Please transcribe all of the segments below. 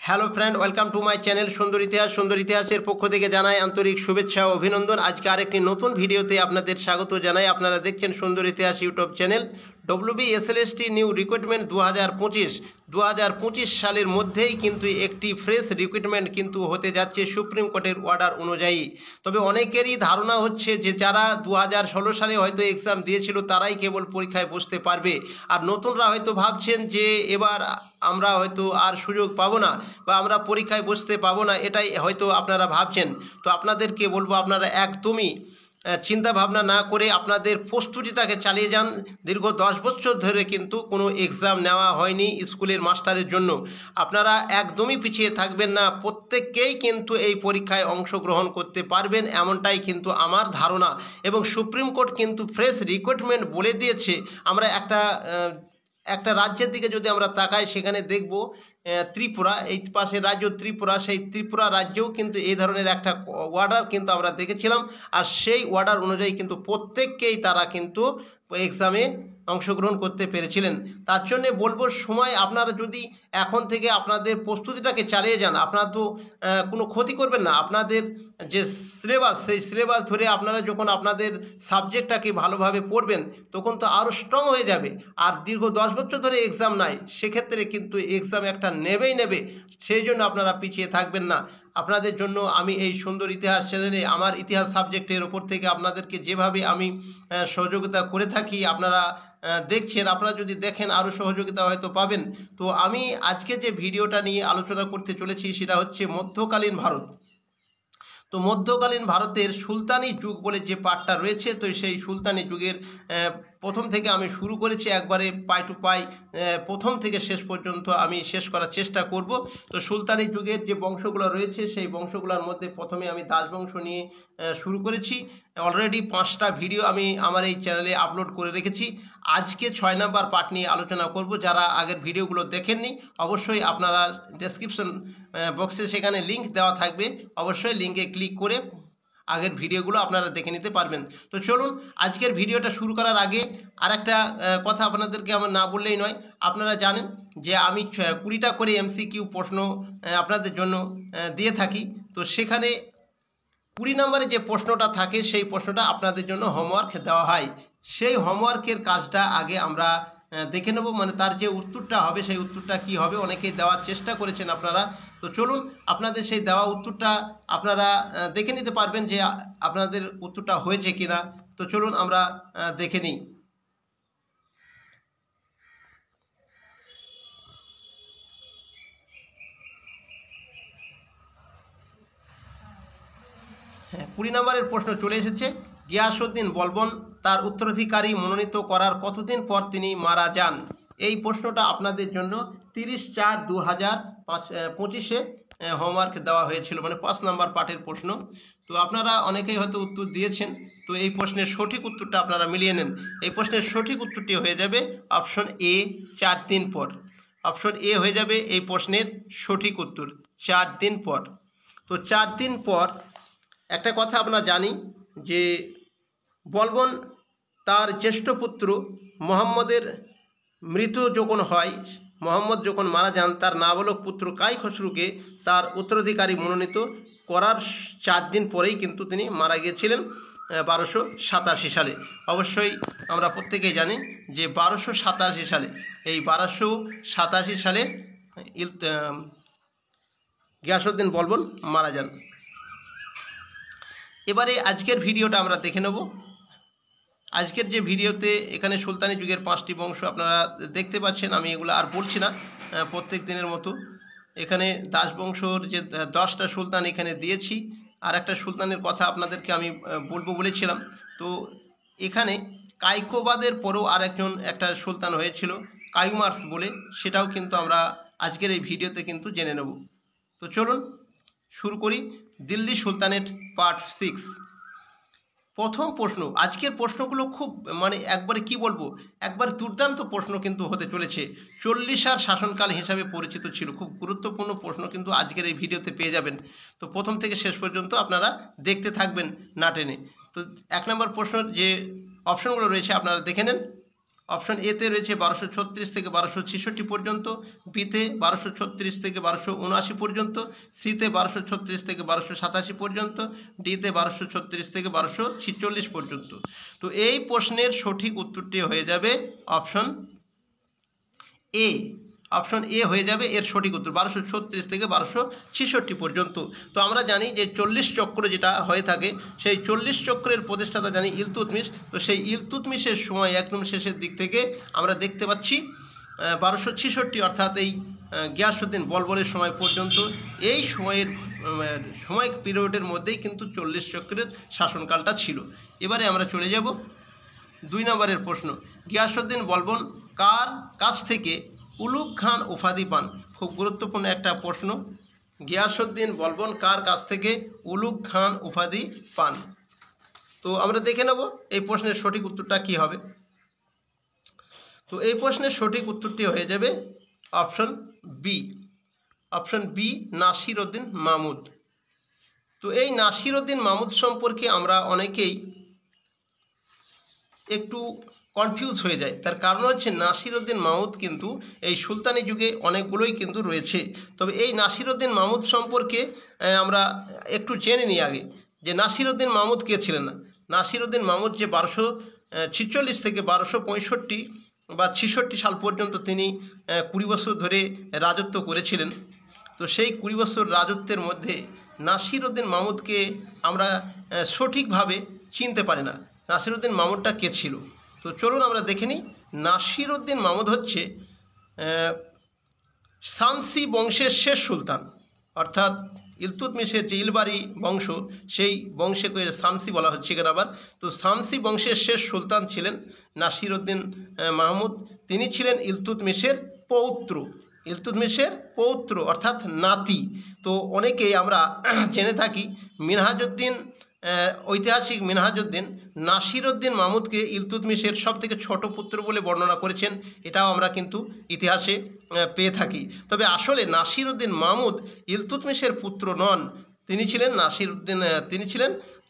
Hello friend, welcome to my channel সুন্দর ইতিহাসের পক্ষ থেকে জানাই আন্তরিক শুভেচ্ছা ও অভিনন্দন। আজকে আরেকটি নতুন ভিডিওতে আপনাদের স্বাগত জানাই। আপনারা দেখছেন সুন্দর ইতিহাস YouTube channel. WBSLST new recruitment 2025 সালের মধ্যেই কিন্তু একটি ফ্রেশ রিক্রুটমেন্ট কিন্তু হতে যাচ্ছে সুপ্রিম কোর্টের অর্ডার অনুযায়ী। তবে অনেকেরই ধারণা হচ্ছে যে যারা 2016 সালে হয়তো এক্সাম দিয়েছিল তারাই কেবল পরীক্ষায় বসতে পারবে, আর নতুনরা হয়তো ভাবছেন যে এবার আমরা হয়তো আর সুযোগ পাবো না বা আমরা পরীক্ষায় বসতে পাবো না, এটাই হয়তো আপনারা ভাবছেন। তো আপনাদেরকে বলবো আপনারা একদমই চিন্তা ভাবনা না করে আপনাদের প্রস্তুতিটাকে চালিয়ে যান। দীর্ঘ 10 বছর ধরে কিন্তু কোনো এক্সাম নেওয়া হয়নি স্কুলের মাস্টারের জন্য। আপনারা একদমই পিছিয়ে থাকবেন না, প্রত্যেককেই কিন্তু এই পরীক্ষায় অংশগ্রহণ করতে পারবেন, এমনটাই কিন্তু আমার ধারণা। এবং সুপ্রিম কোর্ট কিন্তু ফ্রেশ রিক্রুটমেন্ট বলে দিয়েছে। আমরা একটা রাজ্যের দিকে যদি আমরা তাকাই, সেখানে দেখব ত্রিপুরা, এই পাশের রাজ্য ত্রিপুরা, সেই ত্রিপুরা রাজ্যেও কিন্তু এই ধরনের একটা অর্ডার কিন্তু আমরা দেখেছিলাম। আর সেই অর্ডার অনুযায়ী কিন্তু প্রত্যেককেই তারা কিন্তু এক্সামে অংশগ্রহণ করতে পেরেছিলেন। তার জন্যে বলবো সময় আপনারা যদি এখন থেকে আপনাদের প্রস্তুতিটাকে চালিয়ে যান, আপনারা তো কোনো ক্ষতি করবেন না। আপনাদের যে সিলেবাস, সেই সিলেবাস ধরে আপনারা যখন আপনাদের সাবজেক্টটাকে ভালোভাবে পড়বেন তখন তো আরও স্ট্রং হয়ে যাবে। আর দীর্ঘ 10 বছর ধরে এক্সাম নাই, সেক্ষেত্রে কিন্তু এক্সাম একটা নেবে, সেই জন্য আপনারা পিছিয়ে থাকবেন না। আপনাদের জন্য আমি এই সুন্দর ইতিহাস চ্যানেলে আমার ইতিহাস সাবজেক্টের ওপর থেকে আপনাদেরকে যেভাবে আমি সহযোগিতা করে থাকি, আপনারা দেখছেন, আপনারা যদি দেখেন আরও সহযোগিতা হয়তো পাবেন। তো আমি আজকে যে ভিডিওটা নিয়ে আলোচনা করতে চলেছি সেটা হচ্ছে মধ্যকালীন ভারত। তো মধ্যকালীন ভারতের সুলতানি যুগ বলে যে পার্টটা রয়েছে, তো সেই সুলতানি যুগের প্রথম থেকে আমি শুরু করেছি, একবারে পাই টু পাই প্রথম থেকে শেষ পর্যন্ত আমি শেষ করার চেষ্টা করব। তো সুলতানি যুগের যে বংশগুলো রয়েছে সেই বংশগুলোর মধ্যে প্রথমে আমি দাসবংশ নিয়ে শুরু করেছি। অলরেডি 5টা ভিডিও আমি আমার এই চ্যানেলে আপলোড করে রেখেছি। আজকে 6 নম্বর পার্ট নিয়ে আলোচনা করব। যারা আগের ভিডিওগুলো দেখেননি, অবশ্যই আপনারা ডেসক্রিপশন বক্সে সেখানে লিঙ্ক দেওয়া থাকবে, অবশ্যই লিঙ্কে ক্লিক করে আগের ভিডিওগুলো আপনারা দেখে নিতে পারবেন। তো চলুন, আজকের ভিডিওটা শুরু করার আগে আর একটা কথা আপনাদেরকে আমার না বললেই নয়। আপনারা জানেন যে আমি 20টা করে MCQ প্রশ্ন আপনাদের জন্য দিয়ে থাকি। তো সেখানে 20 নম্বরে যে প্রশ্নটা থাকে সেই প্রশ্নটা আপনাদের জন্য হোমওয়ার্ক দেওয়া হয়। সেই হোমওয়ার্কের কাজটা আগে আমরা দেখে নেব, মানে তার যে উত্তরটা হবে সেই উত্তরটা কি হবে। অনেকেই দেওয়ার চেষ্টা করেছেন আপনারা। তো চলুন, আপনাদের সেই দেওয়া উত্তরটা আপনারা দেখে নিতে পারবেন যে আপনাদের উত্তরটা হয়েছে কিনা। তো চলুন আমরা দেখে নিই। হ্যাঁ, 20 নম্বরের প্রশ্ন চলে এসেছে। গিয়াসউদ্দিন বলবন তার উত্তরাধিকারী মনোনীত করার কতদিন পর তিনি মারা যান? এই প্রশ্নটা আপনাদের জন্য 30/4/2025 হোমওয়ার্ক দেওয়া হয়েছিল, মানে 5 নম্বর পার্টের প্রশ্ন। তো আপনারা অনেকেই হয়তো উত্তর দিয়েছেন। তো এই প্রশ্নের সঠিক উত্তরটা আপনারা মিলিয়ে নেন। এই প্রশ্নের সঠিক উত্তরটি হয়ে যাবে অপশন এ, 4 দিন পর। অপশন এ হয়ে যাবে এই প্রশ্নের সঠিক উত্তর, 4 দিন পর। তো 4 দিন পর একটা কথা আমরা জানি যে বলবন তার জ্যেষ্ঠ পুত্র মোহাম্মদের মৃত্যু যখন হয়, মোহাম্মদ যখন মারা যান, তার নাবালক পুত্র কাই খসরুকে তার উত্তরাধিকারী মনোনীত করার 4 দিন পরেই কিন্তু তিনি মারা গিয়েছিলেন 1287 সালে। অবশ্যই আমরা প্রত্যেকেই জানি যে 1287 সালে, এই 1287 সালে গিয়াসউদ্দিন বলবন মারা যান। এবারে আজকের ভিডিওটা আমরা দেখে নেব। আজকের যে ভিডিওতে এখানে সুলতানি যুগের 5টি বংশ আপনারা দেখতে পাচ্ছেন। আমি এগুলো আর বলছি না, প্রত্যেক দিনের মতো এখানে দাসবংশর যে 10টা সুলতান এখানে দিয়েছি। আর একটা সুলতানের কথা আপনাদেরকে আমি বলবো বলেছিলাম। তো এখানে কাইকোবাদের পরেও একটা সুলতান হয়েছিল কাইমার্স বলে, সেটাও কিন্তু আমরা আজকের এই ভিডিওতে কিন্তু জেনে নেব। তো চলুন শুরু করি। Delhi sultanate part 6। প্রথম প্রশ্ন, আজকের প্রশ্নগুলো খুব মানে একবারে কি বলবো, একবার দুর্দান্ত প্রশ্ন কিন্তু হতে চলেছে। 40 শাসনকাল হিসাবে পরিচিত ছিল। খুব গুরুত্বপূর্ণ প্রশ্ন কিন্তু আজকের এই ভিডিওতে পেয়ে যাবেন। তো প্রথম থেকে শেষ পর্যন্ত আপনারা দেখতে থাকবেন না টেনে। তো 1 নম্বর প্রশ্নের যে অপশনগুলো রয়েছে আপনারা দেখে নেন। অপশন এতে রয়েছে 1236 থেকে 1266 পর্যন্ত, বিতে 1236 থেকে 1279 পর্যন্ত, সিতে 1236 থেকে 1287 পর্যন্ত, ডিতে 1236 থেকে 1246 পর্যন্ত। তো এই প্রশ্নের সঠিক উত্তরটি হয়ে যাবে অপশন এ। অপশন এ হয়ে যাবে এর সঠিক উত্তর, 1236 থেকে 1266 পর্যন্ত। তো আমরা জানি যে 40 চক্র যেটা হয়ে থাকে, সেই 40 চক্রের প্রতিষ্ঠাতা জানি ইলতুৎমিশ। তো সেই ইলতুৎমিশের সময় একদম শেষের দিক থেকে আমরা দেখতে পাচ্ছি 1266, অর্থাৎ এই গিয়াসউদ্দিন বলবনের সময় পর্যন্ত, এই সময় পিরিয়ডের মধ্যেই কিন্তু 40 চক্রের শাসনকালটা ছিল। এবারে আমরা চলে যাব 2 নম্বরের প্রশ্ন। গিয়াসউদ্দিন বলবন কার কাছ থেকে উলুগ খান উপাধি পান? খুব গুরুত্বপূর্ণ একটা প্রশ্ন। গিয়াসউদ্দিন বলবন কার কাছ থেকে উলুগ খান উপাধি পান? তো আমরা দেখে নেব এই প্রশ্নের সঠিক উত্তরটা কি হবে। তো এই প্রশ্নের সঠিক উত্তরটি হয়ে যাবে option B. Option B, Nasir Uddin Mahmud. তো এই নাসির উদ্দিন মাহমুদ সম্পর্কে আমরা অনেকেই একটু কনফিউজ হয়ে যায়। তার কারণ হচ্ছে নাসির উদ্দিন মাহমুদ কিন্তু এই সুলতানি যুগে অনেকগুলোই কিন্তু রয়েছে। তবে এই নাসির উদ্দিন মাহমুদ সম্পর্কে আমরা একটু জেনে নিই আগে, যে নাসির উদ্দিন মাহমুদ কে ছিলেন। না, নাসির উদ্দিন মাহমুদ যে 1246 থেকে 1265 বা 66 সাল পর্যন্ত তিনি 20 বছর ধরে রাজত্ব করেছিলেন। তো সেই 20 বছর রাজত্বের মধ্যে নাসির উদ্দিন মাহমুদকে আমরা সঠিকভাবে চিনতে পারি না। নাসির উদ্দিন মাহমুদটা কে ছিল? তো চলুন আমরা দেখে নিই। নাসির উদ্দিন মাহমুদ হচ্ছে শামসি বংশের শেষ সুলতান, অর্থাৎ ইলতুৎমিশের যে ইলবারি বংশ, সেই বংশকে শামসি বলা হচ্ছে কেন আবার। তো শামসি বংশের শেষ সুলতান ছিলেন নাসির উদ্দিন মাহমুদ। তিনি ছিলেন ইলতুৎমিশের পৌত্র, ইলতুৎমিশের পৌত্র অর্থাৎ নাতি। তো অনেকেই আমরা জেনে থাকি, মিনহাজউদ্দিন, ঐতিহাসিক মিনহাজউদ্দিন নাসির উদ্দিন মাহমুদকে ইলতুৎমিশের সবথেকে ছোট পুত্র বলে বর্ণনা করেছেন। এটাও আমরা কিন্তু ইতিহাসে পেয়ে থাকি। তবে আসলে নাসির উদ্দিন মাহমুদ ইলতুৎমিশের পুত্র নন, তিনি ছিলেন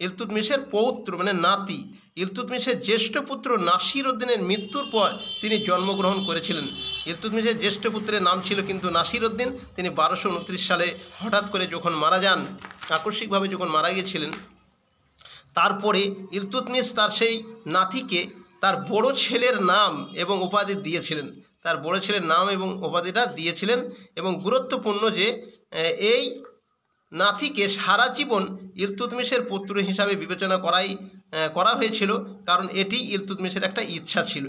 ইলতুৎমিশের পৌত্র, মানে নাতি। ইলতুৎমিশের জ্যেষ্ঠ পুত্র নাসির উদ্দিনের মৃত্যুর পর তিনি জন্মগ্রহণ করেছিলেন। ইলতুৎমিশের জ্যেষ্ঠ পুত্রের নাম ছিল কিন্তু নাসির উদ্দিন। তিনি 1229 সালে হঠাৎ করে যখন মারা যান, আকস্মিকভাবে যখন মারা গিয়েছিলেন, তারপরে ইলতুৎমিশ তার সেই নাতিকে তার বড় ছেলের নাম এবং উপাধি দিয়েছিলেন। তার বড় ছেলের নাম এবং উপাধিটা দিয়েছিলেন। এবং গুরুত্বপূর্ণ যে এই নাতিকে সারা জীবন ইলতুৎমিশের পুত্র হিসাবে বিবেচনা করা হয়েছিল, কারণ এটি ইলতুৎমিশের একটা ইচ্ছা ছিল।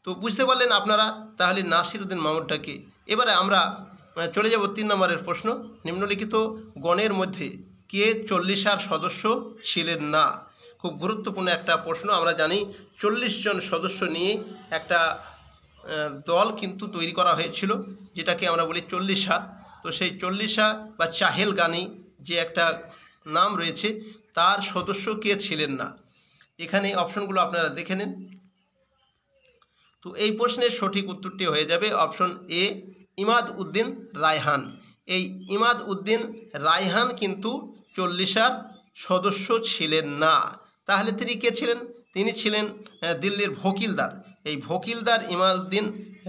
তো বুঝতে পারলেন আপনারা তাহলে নাসির উদ্দিন মাহমুদটাকে। এবারে আমরা চলে যাব 3 নম্বরের প্রশ্ন। নিম্নলিখিত গণের মধ্যে কে 40 সদস্য ছিলেন না? খুব গুরুত্বপূর্ণ একটা প্রশ্ন। আমরা জানি 40 জন সদস্য নিয়ে একটা দল কিন্তু তৈরি করা হয়েছিল, যেটাকে আমরা বলি 40। তো সেই 40 বা চাহেলগানি যে একটা নাম রয়েছে, তার সদস্য কে ছিলেন না? এখানে অপশনগুলো আপনারা দেখে নেন। তো এই প্রশ্নের সঠিক উত্তরটি হয়ে যাবে অপশন এ, ইমাদ উদ্দিন রায়হান। এই ইমাদ উদ্দিন রায়হান কিন্তু 40 সদস্য ছিলেন না। তাহলে তিনি কে ছিলেন? তিনি ছিলেন দিল্লির ভকিলদার। এই ভকিলদার ইমাদ উদ্দিন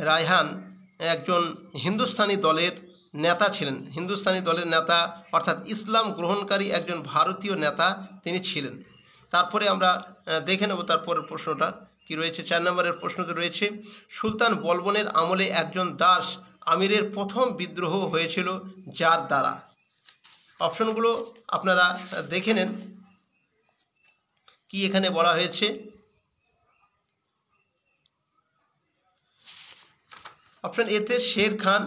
রায়হান একজন হিন্দুস্তানি দলের নেতা ছিলেন। হিন্দুস্তানি দলের নেতা অর্থাৎ ইসলাম গ্রহণকারী একজন ভারতীয় নেতা তিনি ছিলেন। তারপরে আমরা দেখে নেব তারপরের প্রশ্নটা কি রয়েছে। 4 নম্বরের প্রশ্নতে রয়েছে, সুলতান বলবনের আমলে একজন দাস আমিরের প্রথম বিদ্রোহ হয়েছিল যার দ্বারা? অপশনগুলো আপনারা দেখে নেন কি এখানে বলা হয়েছে। অপশন এতে শের খান,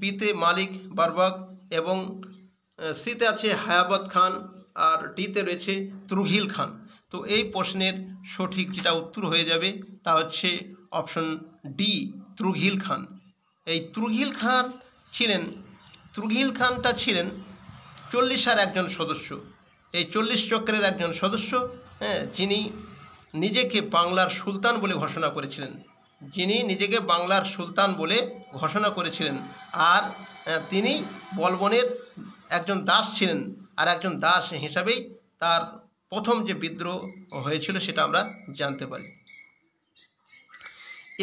বিতে মালিক বারবাক এবং সিতে আছে হায়াবত খান, আর ডিতে রয়েছে তুরহিল খান। তো এই প্রশ্নের সঠিক যেটা উত্তর হয়ে যাবে তা হচ্ছে অপশন ডি, তুরহিল খান। এই তুরহিল খানটা ছিলেন 40 একজন সদস্য, এই 40 চক্রের একজন সদস্য, যিনি নিজেকে বাংলার সুলতান বলে ঘোষণা করেছিলেন। আর তিনি বলবনের একজন দাস ছিলেন, আর একজন দাস হিসাবেই তার প্রথম যে বিদ্রোহ হয়েছিল সেটা আমরা জানতে পারি।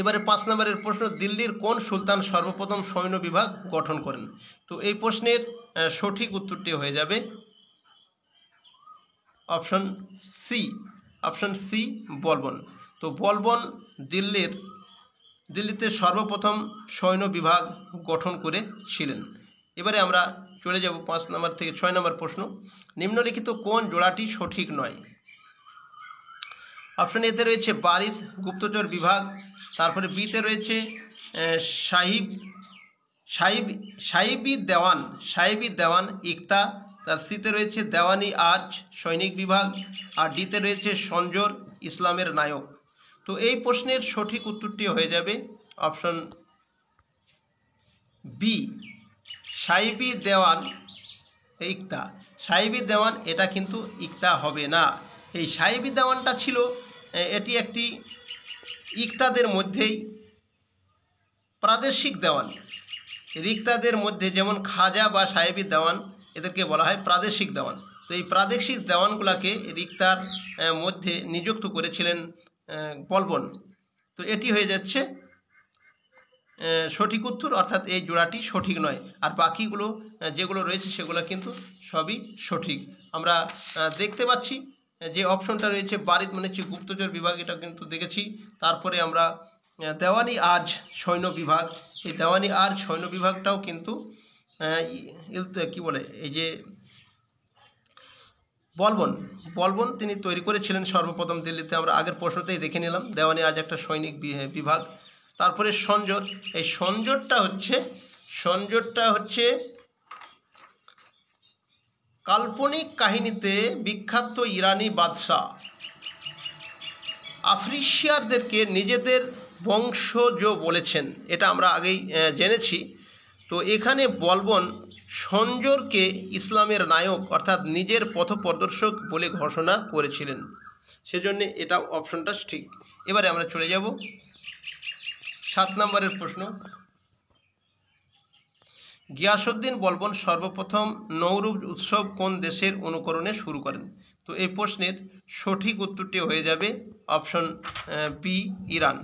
এবারে 5 নম্বরের প্রশ্ন, দিল্লির কোন সুলতান সর্বপ্রথম সৈন্য বিভাগ গঠন করেন? তো এই প্রশ্নের সঠিক উত্তরটি হয়ে যাবে অপশন সি বলবন। তো বলবন দিল্লিতে সর্বপ্রথম সৈন্য বিভাগ গঠন করেছিলেন। এবারে আমরা চলে যাব 5 নম্বর থেকে 6 নম্বর প্রশ্ন, নিম্নলিখিত কোন জোড়াটি সঠিক নয়? অপশন এতে রয়েছে বারিদ গুপ্তচর বিভাগ, তারপরে বিতে রয়েছে সাহিবি দেওয়ান ইকতা, তার সিতে রয়েছে দেওয়ানি আজ সৈনিক বিভাগ, আর ডিতে রয়েছে সঞ্জর ইসলামের নায়ক। তো এই প্রশ্নের সঠিক উত্তরটি হয়ে যাবে অপশন বি সাহিবি দেওয়ান ইকতা। সাহিবি দেওয়ান এটা কিন্তু ইকতা হবে না। এই সাহিবি দেওয়ানটা ছিল এটি একটি ইকতাদের মধ্যেই প্রাদেশিক দেওয়ান। ইকতাদের মধ্যে যেমন খাজা বা সাহেবি দেওয়ান এদেরকে বলা হয় প্রাদেশিক দেওয়ান। তো এই প্রাদেশিক দেওয়ানগুলোকে ইকতার মধ্যে নিযুক্ত করেছিলেন বলবন। তো এটি হয়ে যাচ্ছে সঠিক উত্তর, অর্থাৎ এই জোড়াটি সঠিক নয়। আর বাকিগুলো যেগুলো রয়েছে সেগুলো কিন্তু সবই সঠিক। আমরা দেখতে পাচ্ছি যে অপশনটা রয়েছে বারিদ মানে হচ্ছে গুপ্তচর বিভাগ, এটা কিন্তু দেখেছি। তারপরে আমরা দেওয়ানি আজ সৈন্য বিভাগ, এই দেওয়ানি আজ সৈন্য বিভাগটাও কিন্তু কি বলে এই যে বলবন তিনি তৈরি করেছিলেন সর্বপ্রথম দিল্লিতে। আমরা আগের প্রশ্নতেই দেখে নিলাম দেওয়ানি আজ একটা সৈনিক বিভাগ। তারপরে সঞ্জর, এই সঞ্জরটা হচ্ছে কাল্পনিক কাহিনীতে বিখ্যাত ইরানি বাদশাহ আফ্রিসিয়ারদেরকে নিজেদের বংশজ বলেছেন, এটা আমরা আগেই জেনেছি। তো এখানে বলবন সঞ্জরকে ইসলামের নায়ক অর্থাৎ নিজের পথপ্রদর্শক বলে ঘোষণা করেছিলেন, সেজন্য এটা অপশনটা ঠিক। এবারে আমরা চলে যাব 7 নম্বরের প্রশ্ন, গিয়াসউদ্দিন বলবন সর্বপ্রথম নৌরুজ উৎসব কোন দেশের অনুকরণে শুরু করেন? তো এই প্রশ্নের সঠিক উত্তরটি হয়ে যাবে অপশন বি ইরান।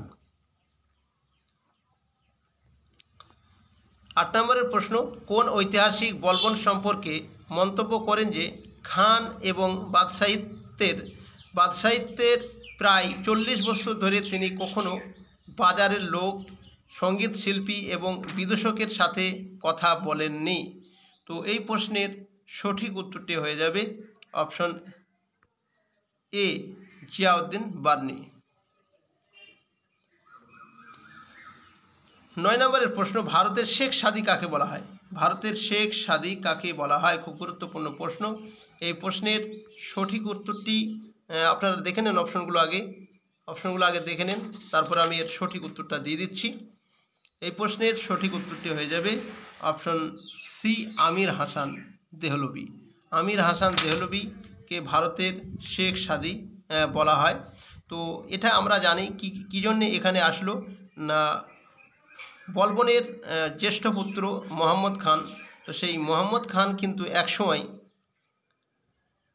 8 নম্বরের প্রশ্ন, কোন ঐতিহাসিক বলবন সম্পর্কে মন্তব্য করেন যে খান এবং বাদশাহিত্যের প্রায় 40 বছর ধরে তিনি কখনো বাজারের লোক, সঙ্গীত শিল্পী এবং বিদূষকের সাথে কথা বলেননি? তো এই প্রশ্নের সঠিক উত্তরটি হয়ে যাবে অপশন এ জিয়াউদ্দিন বার্নি। 9 নম্বরের প্রশ্ন, ভারতের শেখ সাদি কাকে বলা হয়? ভারতের শেখ সাদি কাকে বলা হয়? খুব গুরুত্বপূর্ণ প্রশ্ন। এই প্রশ্নের সঠিক উত্তরটি আপনারা দেখে নেন, অপশনগুলো আগে দেখে নেন, তারপর আমি এর সঠিক উত্তরটা দিয়ে দিচ্ছি। এই প্রশ্নের সঠিক উত্তরটি হয়ে যাবে অপশন সি আমির হাসান দেহলভি। আমির হাসান দেহলভিকে ভারতের শেখ সাদি বলা হয়। তো এটা আমরা জানি কি জন্যে এখানে আসলো না, বলবনের জ্যেষ্ঠ পুত্র মোহাম্মদ খান, তো সেই মোহাম্মদ খান কিন্তু একসময়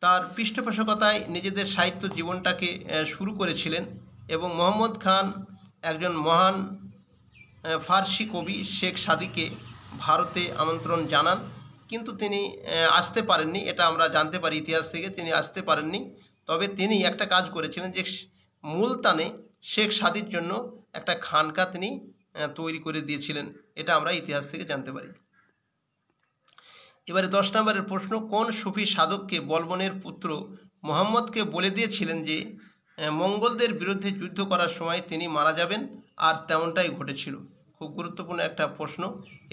তার পৃষ্ঠপোষকতায় নিজেদের সাহিত্য জীবনটাকে শুরু করেছিলেন এবং মোহাম্মদ খান একজন মহান ফার্সি কবি শেখ সাদিকে ভারতে আমন্ত্রণ জানান, কিন্তু তিনি আসতে পারেননি। এটা আমরা জানতে পারি ইতিহাস থেকে, তিনি আসতে পারেননি। তবে তিনি একটা কাজ করেছিলেন যে মুলতানে শেখ সাদির জন্য একটা খানকা তিনি তৈরি করে দিয়েছিলেন, এটা আমরা ইতিহাস থেকে জানতে পারি। এবারে 10 নম্বরের প্রশ্ন, কোন সুফি সাধককে বলবনের পুত্র মোহাম্মদকে বলে দিয়েছিলেন যে মঙ্গলদের বিরুদ্ধে যুদ্ধ করার সময় তিনি মারা যাবেন, আর তেমনটাই ঘটেছিল? খুব গুরুত্বপূর্ণ একটা প্রশ্ন।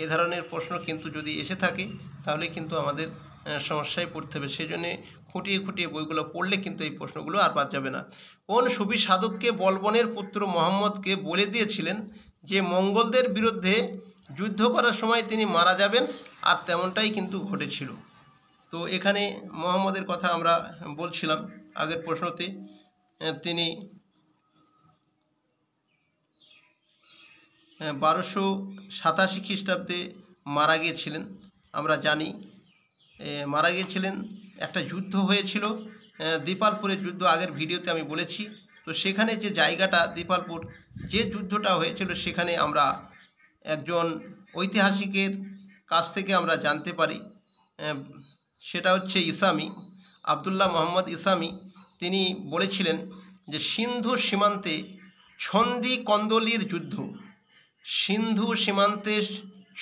এ ধরনের প্রশ্ন কিন্তু যদি এসে থাকে তাহলে কিন্তু আমাদের সমস্যায় পড়তে হবে, সেই জন্যে খুঁটিয়ে বইগুলো পড়লে কিন্তু এই প্রশ্নগুলো আর বাদ যাবে না। কোন সুফি সাধককে বলবনের পুত্র মোহাম্মদকে বলে দিয়েছিলেন যে মঙ্গলদের বিরুদ্ধে যুদ্ধ করার সময় তিনি মারা যাবেন, আর তেমনটাই কিন্তু ঘটেছিল? তো এখানে মোহাম্মদের কথা আমরা বলছিলাম আগের প্রশ্নতে, তিনি 1287 খ্রিস্টাব্দে মারা গিয়েছিলেন। আমরা জানি মারা গিয়েছিলেন, একটা যুদ্ধ হয়েছিল দীপালপুরের যুদ্ধ, আগের ভিডিওতে আমি বলেছি। তো সেখানে যে জায়গাটা দীপালপুর, যে যুদ্ধটা হয়েছিল সেখানে আমরা একজন ঐতিহাসিকের কাছ থেকে আমরা জানতে পারি, সেটা হচ্ছে ইসামি, আবদুল্লাহ মোহাম্মদ ইসামি। তিনি বলেছিলেন যে সিন্ধু সীমান্তে ছন্দি কন্দলির যুদ্ধ, সিন্ধু সীমান্তে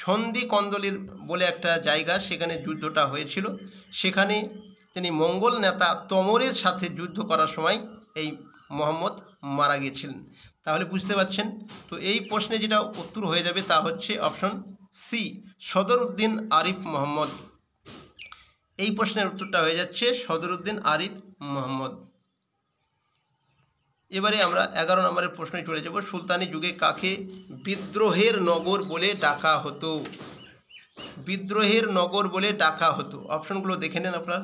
ছন্দি কন্দলির বলে একটা জায়গা, সেখানে যুদ্ধটা হয়েছিল। সেখানে তিনি মঙ্গল নেতা তমরের সাথে যুদ্ধ করার সময় এই মোহাম্মদ মারা গিয়েছিলেন। তাহলে বুঝতে পারছেন, তো এই প্রশ্নে যেটা উত্তর হয়ে যাবে তা হচ্ছে অপশন সি, সদরউদ্দিন আরিফ মোহাম্মদ। এই প্রশ্নের উত্তরটা হয়ে যাচ্ছে সদরউদ্দিন আরিফ মোহাম্মদ। এবারে আমরা 11 নম্বরের প্রশ্নে চলে যাব। সুলতানি যুগে কাকে বিদ্রোহের নগর বলে ডাকা হতো? বিদ্রোহের নগর বলে ডাকা হতো। অপশনগুলো দেখে নেন আপনারা।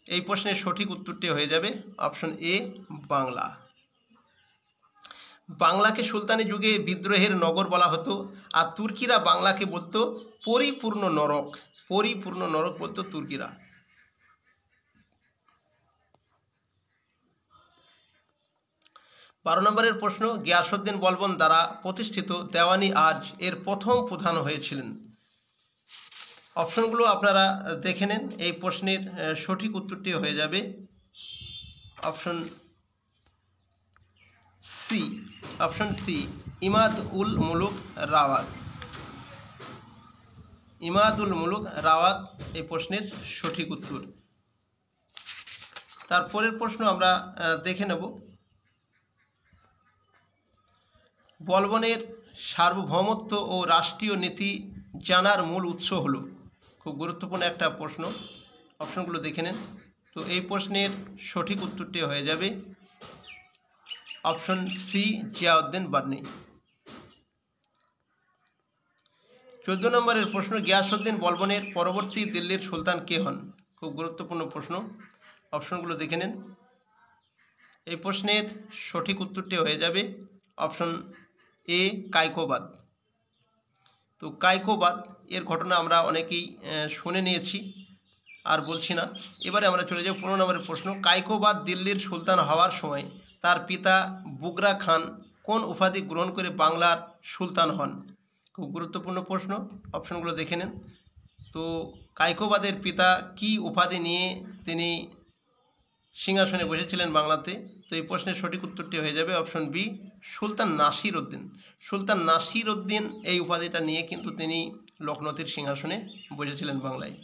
এই প্রশ্নের সঠিক উত্তরটি হয়ে যাবে অপশন এ, বাংলা। বাংলাকে সুলতানি যুগে বিদ্রোহের নগর বলা হতো, আর তুর্কিরা বাংলাকে বলতো পরিপূর্ণ নরক। পরিপূর্ণ নরক বলতো তুর্কিরা। 12 নম্বরের প্রশ্ন, গিয়াসউদ্দিন বলবন দ্বারা প্রতিষ্ঠিত দেওয়ানি আজ এর প্রথম প্রধান হয়েছিলেন। অপশনগুলো আপনারা দেখে নেন। এই প্রশ্নের সঠিক উত্তরটি হয়ে যাবে option C, option C, Imad ul Mulk Rawat. Imad ul Mulk Rawat এই প্রশ্নের সঠিক উত্তর। তারপরের প্রশ্ন আমরা দেখে নেব। বলবনের সার্বভৌমত্ব ও রাষ্ট্রীয় নীতি জানার মূল উৎস হলো। খুব গুরুত্বপূর্ণ একটা প্রশ্ন, অপশনগুলো দেখে নেন। তো এই প্রশ্নের সঠিক উত্তরটি হয়ে যাবে অপশন সি, জিয়াউদ্দিন বার্নি। 14 নম্বরের প্রশ্ন, গিয়াসউদ্দিন বলবনের পরবর্তী দিল্লির সুলতান কে হন? খুব গুরুত্বপূর্ণ প্রশ্ন, অপশনগুলো দেখে নেন। এই প্রশ্নের সঠিক উত্তরটি হয়ে যাবে অপশন এ, কায়কোবাদ। তো কায়কোবাদ এর ঘটনা আমরা অনেকেই শুনে নিয়েছি, আর বলছি না। এবারে আমরা চলে যাব 15 নম্বরের প্রশ্ন। কায়কোবাদ দিল্লির সুলতান হওয়ার সময় তার পিতা বুগরা খান কোন উপাধি গ্রহণ করে বাংলার সুলতান হন? খুব গুরুত্বপূর্ণ প্রশ্ন, অপশনগুলো দেখে নেন। তো কায়কোবাদের পিতা কি উপাধি নিয়ে তিনি সিংহাসনে বসেছিলেন বাংলাতে? তো এই প্রশ্নের সঠিক উত্তরটি হয়ে যাবে অপশন বি, সুলতান নাসির উদ্দিন। সুলতান নাসির উদ্দিন এই উপাধিটা নিয়ে কিন্তু তিনি লখনৌতির সিংহাসনে বসেছিলেন বাংলায়।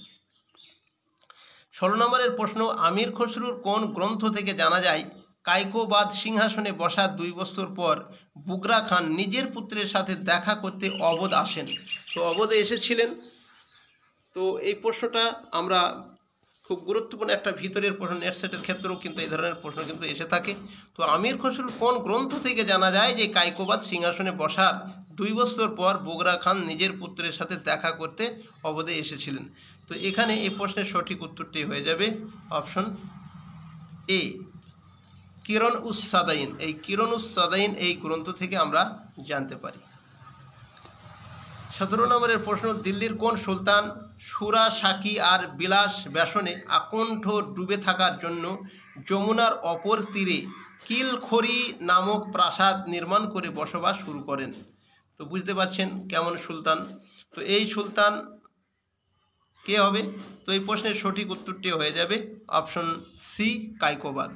16 নম্বরের প্রশ্ন, আমির খসরুর কোন গ্রন্থ থেকে জানা যায় কায়কোবাদ সিংহাসনে বসার 2 বছর পর বুগরা খান নিজের পুত্রের সাথে দেখা করতে অবধ আসেন? তো অবধে এসেছিলেন। তো এই প্রশ্নটা আমরা খুব গুরুত্বপূর্ণ একটা ভিতরের প্রশ্ন, নেট সেটের ক্ষেত্রেও কিন্তু এই ধরনের প্রশ্ন কিন্তু এসে থাকে। তো আমির খসরুর কোন গ্রন্থ থেকে জানা যায় যে কায়কোবাদ সিংহাসনে বসার 2 বছর পর বুগরা খান নিজের পুত্রের সাথে দেখা করতে অবধে এসেছিলেন? তো এখানে এই প্রশ্নের সঠিক উত্তরটি হয়ে যাবে অপশন এ, কিরণ উস সাদাইন। এই কিরণ উস সাদাইন এই গ্রন্থ থেকে আমরা জানতে পারি। 17 নম্বরের প্রশ্ন, দিল্লির কোন সুলতান সুরা সাকি আর বিলাস ব্যসনে আকণ্ঠ ডুবে থাকার জন্য যমুনার অপর তীরে কিলখড়ি নামক প্রাসাদ নির্মাণ করে বসবাস শুরু করেন? তো বুঝতে পারছেন কেমন সুলতান। তো এই সুলতান কে হবে? তো এই প্রশ্নের সঠিক উত্তরটি হয়ে যাবে অপশন সি, কায়কোবাদ।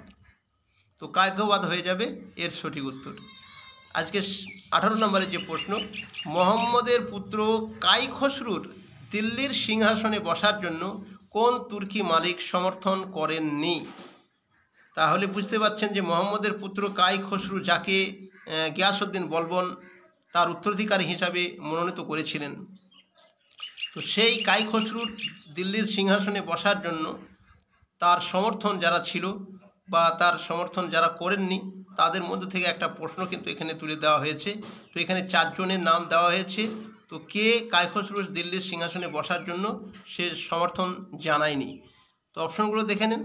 তো কায়কোবাদ হয়ে যাবে এর সঠিক উত্তর। আজকে 18 নম্বরের যে প্রশ্ন, মোহাম্মদের পুত্র কাই খসরুর দিল্লির সিংহাসনে বসার জন্য কোন তুর্কি মালিক সমর্থন করেননি? তাহলে বুঝতে পারছেন যে মোহাম্মদের পুত্র কাই খসরু, যাকে গিয়াসউদ্দিন বলবন তার উত্তরাধিকারী হিসাবে মনোনীত করেছিলেন, তো সেই কাই খসরুর দিল্লির সিংহাসনে বসার জন্য তার সমর্থন যারা ছিল বা তার সমর্থন যারা করেননি তাদের মধ্যে থেকে একটা প্রশ্ন কিন্তু এখানে তুলে দেওয়া হয়েছে। তো এখানে 4 জনের নাম দেওয়া হয়েছে। তো কে কাই খসরু দিল্লির সিংহাসনে বসার জন্য সে সমর্থন জানায়নি? তো অপশনগুলো দেখে নেন।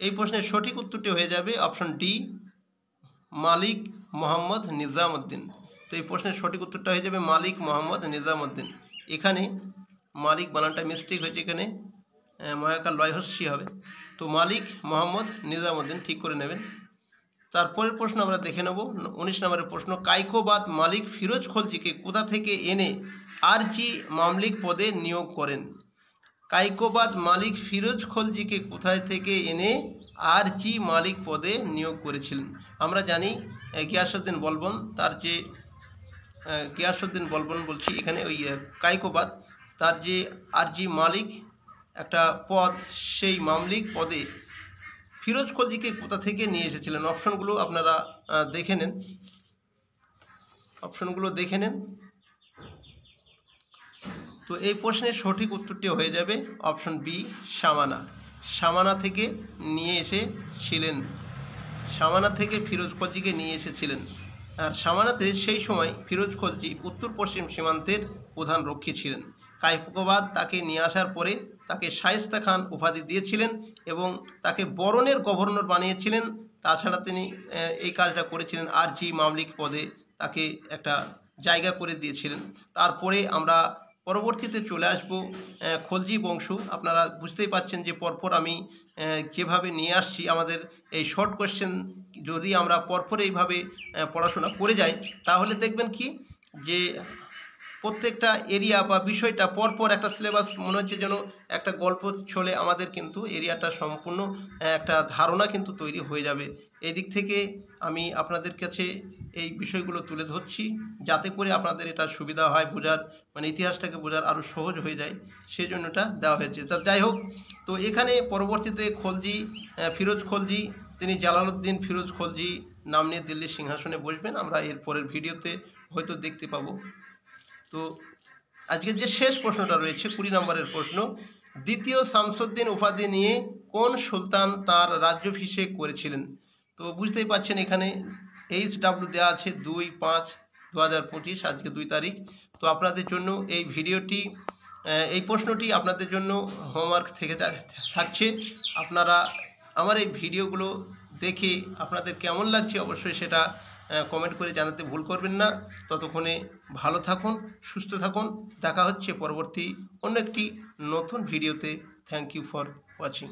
এই প্রশ্নের সঠিক উত্তরটি হয়ে যাবে অপশন ডি, মালিক মোহাম্মদ নিজামউদ্দিন। তো এই প্রশ্নের সঠিক উত্তরটা হয়ে যাবে মালিক মোহাম্মদ নিজামউদ্দিন। এখানে মালিক বানানটা মিস্টেক হয়েছে, এখানে মহাকার লয়হস্যি হবে। তো মালিক মোহাম্মদ নিজামউদ্দিন ঠিক করে নেবেন। তারপরের প্রশ্ন আমরা দেখে নেব 19 নম্বরের প্রশ্ন, কায়কোবাদ মালিক ফিরোজ খলজিকে কোথা থেকে এনে আরজি মামলিক পদে নিয়োগ করেন? কায়কোবাদ মালিক ফিরোজ খলজিকে কোথায় থেকে এনে আরজি মালিক পদে নিয়োগ করেছিলেন? আমরা জানি গিয়াসউদ্দিন বলবন, তার যে গিয়াসউদ্দিন বলবন বলছি এখানে, ওই কায়কোবাদ তার যে আরজি মালিক একটা পদ, সেই মামলিক পদে ফিরোজ খলজিকে কোথা থেকে নিয়ে এসেছিলেন? অপশনগুলো আপনারা দেখে নেন, অপশনগুলো দেখে নেন। তো এই প্রশ্নের সঠিক উত্তরটি হয়ে যাবে অপশন বি, সামানা। সামানা থেকে নিয়ে এসেছিলেন, সামানা থেকে ফিরোজ খলজিকে নিয়ে এসেছিলেন। আর সামানাতে সেই সময় ফিরোজ খলজি উত্তর পশ্চিম সীমান্তের প্রধান রক্ষী ছিলেন। কায়কোবাদ তাকে নিয়ে আসার পরে তাকে শায়েস্তা খান উপাধি দিয়েছিলেন এবং তাকে বরনের গভর্নর বানিয়েছিলেন। তাছাড়া তিনি এই কাজটা করেছিলেন, আরজি মামলিক পদে তাকে একটা জায়গা করে দিয়েছিলেন। তারপরে আমরা পরবর্তীতে চলে আসব খলজি বংশ। আপনারা বুঝতেই পাচ্ছেন যে পরপর আমি যেভাবে নিয়ে আসছি, আমাদের এই শর্ট কোয়েশ্চেন যদি আমরা পরপর এইভাবে পড়াশোনা করে যাই, তাহলে দেখবেন কি যে প্রত্যেকটা এরিয়া বা বিষয়টা পরপর একটা সিলেবাস মনে হচ্ছে যেন একটা গল্প ছলে আমাদের কিন্তু এরিয়াটা সম্পূর্ণ একটা ধারণা কিন্তু তৈরি হয়ে যাবে। এই দিক থেকে আমি আপনাদের কাছে এই বিষয়গুলো তুলে ধরছি যাতে করে আপনাদের এটা সুবিধা হয় বোঝার, মানে ইতিহাসটাকে বোঝার আরও সহজ হয়ে যায়, সেই জন্য এটা দেওয়া হয়েছে। তা যাই হোক, তো এখানে পরবর্তীতে খলজি ফিরোজ খলজি, তিনি জালালউদ্দিন ফিরোজ খলজি নাম নিয়ে দিল্লির সিংহাসনে বসবেন, আমরা এর পরের ভিডিওতে হয়তো দেখতে পাবো। তো আজকে যে শেষ প্রশ্নটা রয়েছে 20 নম্বরের প্রশ্ন, দ্বিতীয় শামসুদ্দিন উপাধি নিয়ে কোন সুলতান তার রাজ্যাভিষেক করেছিলেন? তো বুঝতেই পাচ্ছেন এখানে HW দেওয়া আছে 2/5/2025, আজকে 2 তারিখ। তো আপনাদের জন্য এই ভিডিওটি, এই প্রশ্নটি আপনাদের জন্য হোমওয়ার্ক থেকে থাকছে। আপনারা আমার এই ভিডিওগুলো দেখে আপনাদের কেমন লাগছে অবশ্যই সেটা কমেন্ট করে জানাতে ভুল করবেন না। ততক্ষণে ভালো থাকুন, সুস্থ থাকুন, দেখা হচ্ছে পরবর্তী অন্য একটি নতুন ভিডিওতে। Thank you for watching.